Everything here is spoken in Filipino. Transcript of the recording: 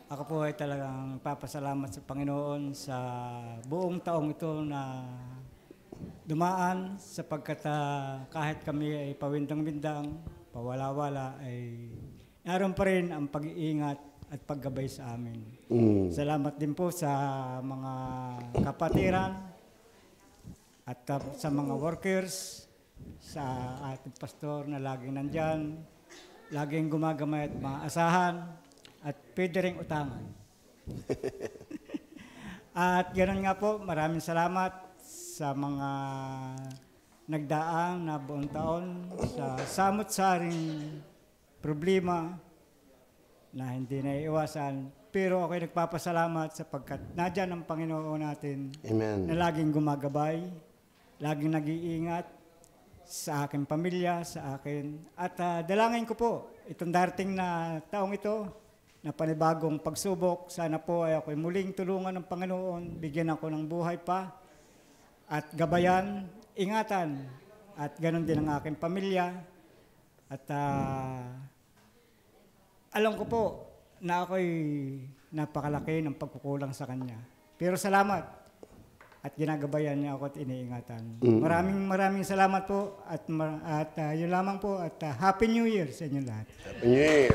Ako po ay talagang papasalamat sa Panginoon sa buong taong ito na dumaan sapagkat kahit kami ay pawindang-windang, pawala-wala, ay naroon pa rin ang pag-iingat at paggabay sa amin. Salamat din po sa mga kapatiran at sa mga workers, sa ating pastor na laging nandyan, laging gumagamay at mga asahan, at pwede rin utangan. At ganoon nga po, maraming salamat sa mga nagdaang na buong taon sa samot-saring problema na hindi naiiwasan. Pero ako'y nagpapasalamat sapagkat nadyan ang Panginoon natin. Amen. Na laging gumagabay, laging nag-iingat sa aking pamilya, sa akin. At dalangin ko po, itong darating na taong ito, na panibagong pagsubok, sana po ay ako'y muling tulungan ng Panginoon, bigyan ako ng buhay pa, at gabayan, ingatan, at ganon din ang aking pamilya. At alam ko po na ako'y napakalaki ng pagkukulang sa Kanya. Pero salamat, at ginagabayan niya ako at iniingatan. Maraming salamat po, at yun lamang po, at Happy New Year sa inyo lahat. Happy New Year.